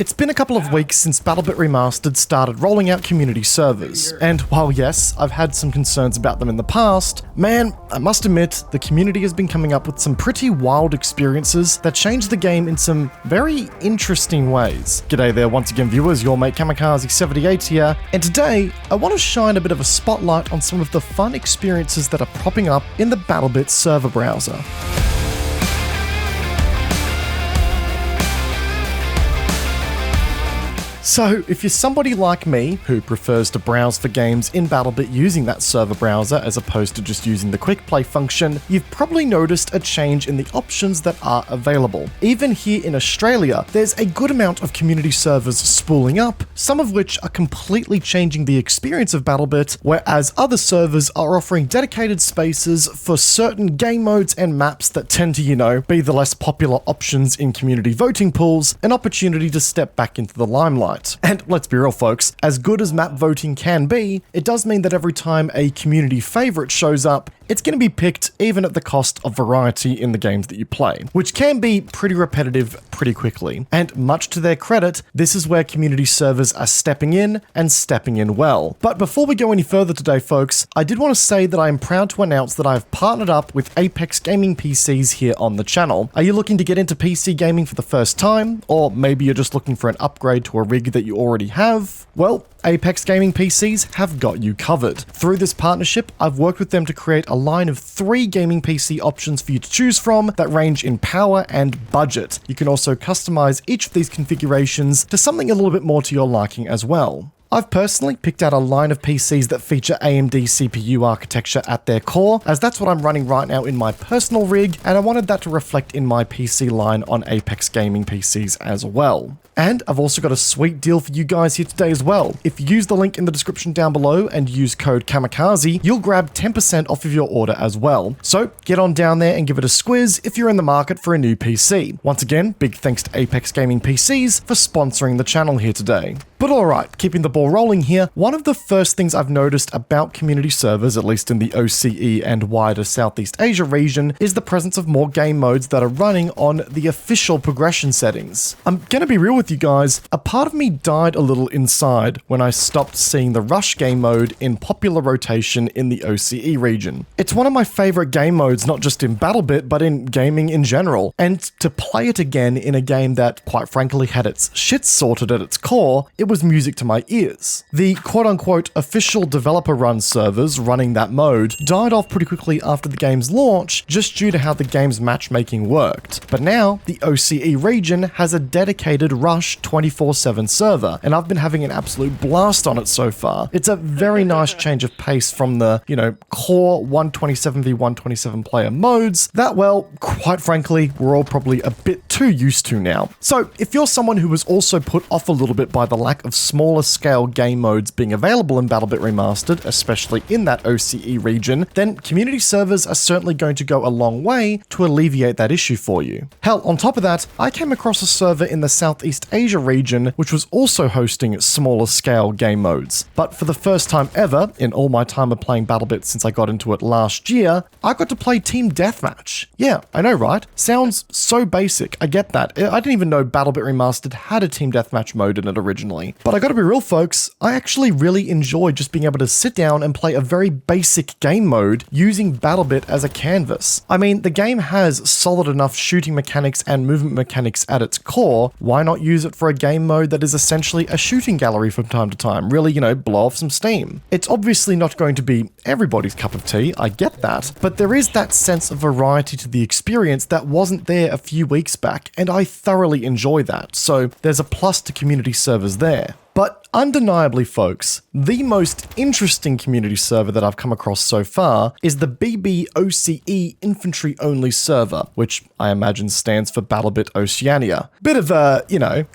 It's been a couple of weeks since BattleBit Remastered started rolling out community servers, and while yes, I've had some concerns about them in the past, man, I must admit, the community has been coming up with some pretty wild experiences that change the game in some very interesting ways. G'day there once again viewers, your mate Kamikaze78 here, and today I want to shine a bit of a spotlight on some of the fun experiences that are popping up in the BattleBit server browser. So, if you're somebody like me, who prefers to browse for games in BattleBit using that server browser as opposed to just using the quick play function, you've probably noticed a change in the options that are available. Even here in Australia, there's a good amount of community servers spooling up, some of which are completely changing the experience of BattleBit, whereas other servers are offering dedicated spaces for certain game modes and maps that tend to, be the less popular options in community voting pools, an opportunity to step back into the limelight. And let's be real folks, as good as map voting can be, it does mean that every time a community favorite shows up, it's going to be picked even at the cost of variety in the games that you play, which can be pretty repetitive pretty quickly. And much to their credit, this is where community servers are stepping in and stepping in well. But before we go any further today folks, I did want to say that I am proud to announce that I've partnered up with Apex Gaming PCs here on the channel. Are you looking to get into PC gaming for the first time? Or maybe you're just looking for an upgrade to a rig that you already have? Well, Apex Gaming PCs have got you covered. Through this partnership, I've worked with them to create a line of 3 gaming PC options for you to choose from that range in power and budget. You can also customize each of these configurations to something a little bit more to your liking as well. I've personally picked out a line of PCs that feature AMD CPU architecture at their core, as that's what I'm running right now in my personal rig, and I wanted that to reflect in my PC line on Apex Gaming PCs as well. And I've also got a sweet deal for you guys here today as well. If you use the link in the description down below and use code Kamikaze, you'll grab 10% off of your order as well. So get on down there and give it a squiz if you're in the market for a new PC. Once again, big thanks to Apex Gaming PCs for sponsoring the channel here today. But alright, keeping the ball rolling here, one of the first things I've noticed about community servers, at least in the OCE and wider Southeast Asia region, is the presence of more game modes that are running on the official progression settings. I'm gonna be real with you guys, a part of me died a little inside when I stopped seeing the Rush game mode in popular rotation in the OCE region. It's one of my favorite game modes, not just in BattleBit, but in gaming in general, and to play it again in a game that, quite frankly, had its shit sorted at its core, it was music to my ears. The quote-unquote official developer-run servers running that mode died off pretty quickly after the game's launch, just due to how the game's matchmaking worked. But now, the OCE region has a dedicated Rush 24/7 server, and I've been having an absolute blast on it so far. It's a very nice change of pace from the, core 127v127 player modes that, well, quite frankly, we're all probably a bit too used to now. So, if you're someone who was also put off a little bit by the lack of smaller scale game modes being available in BattleBit Remastered, especially in that OCE region, then community servers are certainly going to go a long way to alleviate that issue for you. Hell, on top of that, I came across a server in the Southeast Asia region which was also hosting smaller scale game modes. But for the first time ever, in all my time of playing BattleBit since I got into it last year, I got to play Team Deathmatch. Yeah, I know, right? Sounds so basic, I get that. I didn't even know BattleBit Remastered had a Team Deathmatch mode in it originally. But I gotta be real folks, I actually really enjoy just being able to sit down and play a very basic game mode using BattleBit as a canvas. I mean, the game has solid enough shooting mechanics and movement mechanics at its core, why not use it for a game mode that is essentially a shooting gallery from time to time, really, blow off some steam. It's obviously not going to be everybody's cup of tea, I get that, but there is that sense of variety to the experience that wasn't there a few weeks back, and I thoroughly enjoy that, so there's a plus to community servers there. But undeniably, folks, the most interesting community server that I've come across so far is the BBOCE Infantry Only server, which I imagine stands for BattleBit Oceania. Bit of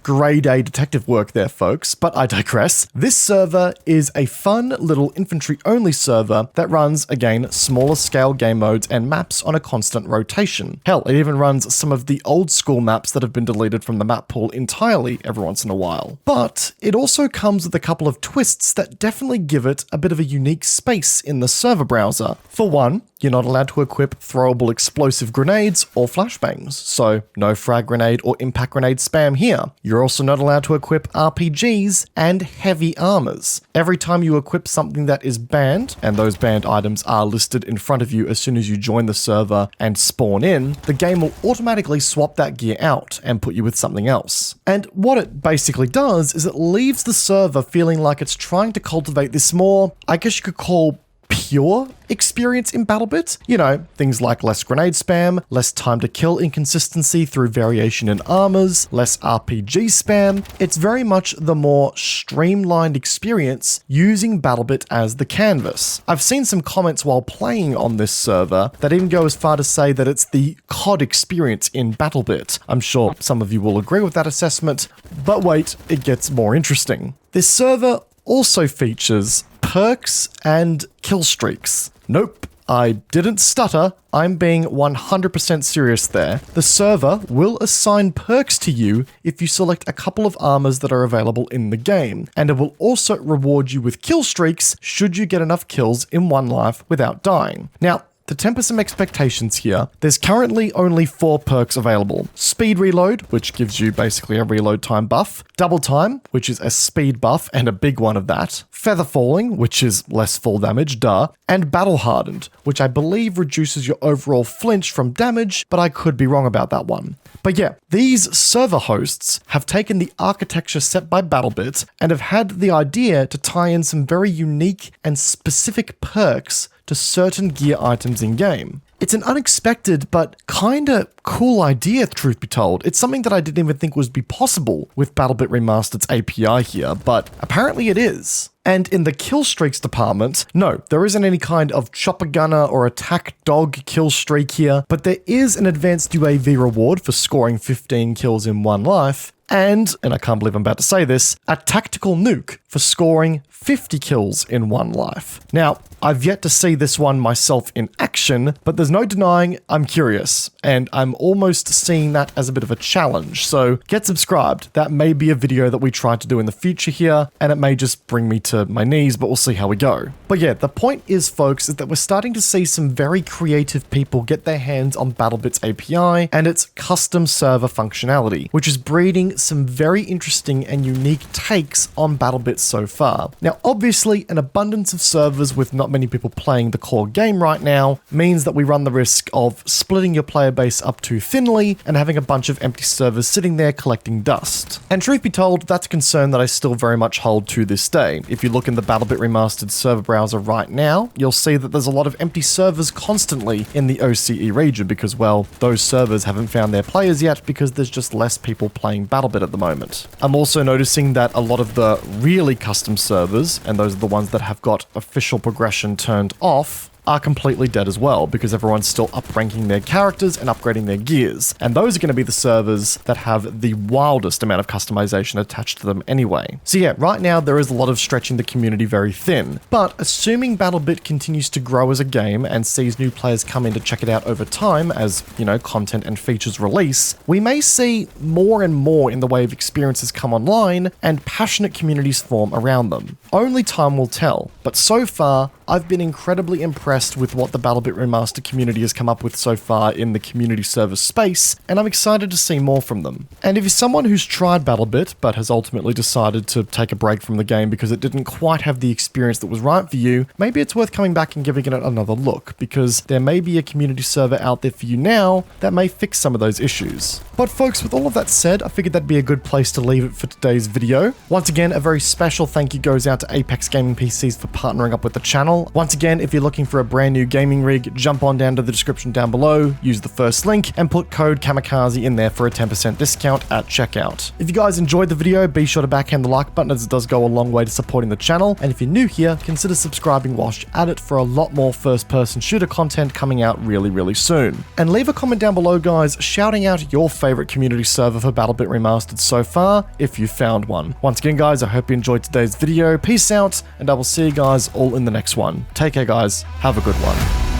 grade A detective work there, folks, but I digress. This server is a fun little infantry only server that runs, again, smaller scale game modes and maps on a constant rotation. Hell, it even runs some of the old school maps that have been deleted from the map pool entirely every once in a while. But it also comes comes with a couple of twists that definitely give it a bit of a unique space in the server browser. For one, you're not allowed to equip throwable explosive grenades or flashbangs, so no frag grenade or impact grenade spam here. You're also not allowed to equip RPGs and heavy armors. Every time you equip something that is banned, and those banned items are listed in front of you as soon as you join the server and spawn in, the game will automatically swap that gear out and put you with something else. And what it basically does is it leaves the server feeling like it's trying to cultivate this more, I guess you could call, pure experience in BattleBit. You know, things like less grenade spam, less time to kill inconsistency through variation in armors, less RPG spam. It's very much the more streamlined experience using BattleBit as the canvas. I've seen some comments while playing on this server that even go as far to say that it's the COD experience in BattleBit. I'm sure some of you will agree with that assessment, but wait, it gets more interesting. This server also features perks and kill streaks. Nope, I didn't stutter. I'm being 100% serious there. The server will assign perks to you if you select a couple of armors that are available in the game, and it will also reward you with kill streaks should you get enough kills in one life without dying. Now, to temper some expectations here, there's currently only 4 perks available. Speed Reload, which gives you basically a reload time buff. Double Time, which is a speed buff and a big one of that. Feather Falling, which is less fall damage, duh. And Battle Hardened, which I believe reduces your overall flinch from damage, but I could be wrong about that one. But yeah, these server hosts have taken the architecture set by BattleBit and have had the idea to tie in some very unique and specific perks to certain gear items in-game. It's an unexpected but kinda cool idea, truth be told. It's something that I didn't even think would be possible with BattleBit Remastered's API here, but apparently it is. And in the kill streaks department, no, there isn't any kind of chopper gunner or attack dog kill streak here, but there is an advanced UAV reward for scoring 15 kills in one life, and I can't believe I'm about to say this, a tactical nuke for scoring 50 kills in one life. Now, I've yet to see this one myself in action, but there's no denying I'm curious, and I'm almost seeing that as a bit of a challenge, so get subscribed. That may be a video that we try to do in the future here, and it may just bring me to my knees, but we'll see how we go. But yeah, the point is, folks, is that we're starting to see some very creative people get their hands on BattleBit's API and its custom server functionality, which is breeding some very interesting and unique takes on BattleBit so far. Now, obviously, an abundance of servers with not many people playing the core game right now means that we run the risk of splitting your player base up too thinly and having a bunch of empty servers sitting there collecting dust. And truth be told, that's a concern that I still very much hold to this day. If you look in the BattleBit Remastered server browser right now, you'll see that there's a lot of empty servers constantly in the OCE region because, well, those servers haven't found their players yet because there's just less people playing BattleBit at the moment. I'm also noticing that a lot of the really custom servers, and those are the ones that have got official progression turned off, are completely dead as well because everyone's still up-ranking their characters and upgrading their gears. And those are going to be the servers that have the wildest amount of customization attached to them anyway. So yeah, right now there is a lot of stretching the community very thin, but assuming BattleBit continues to grow as a game and sees new players come in to check it out over time as, you know, content and features release, we may see more and more in the way of experiences come online and passionate communities form around them. Only time will tell, but so far, I've been incredibly impressed with what the BattleBit Remastered community has come up with so far in the community service space, and I'm excited to see more from them. And if you're someone who's tried BattleBit, but has ultimately decided to take a break from the game because it didn't quite have the experience that was right for you, maybe it's worth coming back and giving it another look, because there may be a community server out there for you now that may fix some of those issues. But folks, with all of that said, I figured that'd be a good place to leave it for today's video. Once again, a very special thank you goes out to Apex Gaming PCs for partnering up with the channel. Once again, if you're looking for a brand new gaming rig, jump on down to the description down below, use the first link, and put code Kamikaze in there for a 10% discount at checkout. If you guys enjoyed the video, be sure to backhand the like button as it does go a long way to supporting the channel, and if you're new here, consider subscribing whilst you're at it for a lot more first-person shooter content coming out really soon. And leave a comment down below, guys, shouting out your favorite community server for BattleBit Remastered so far, if you found one. Once again, guys, I hope you enjoyed today's video. Peace out, and I will see you guys all in the next one. Take care, guys. Have a good one.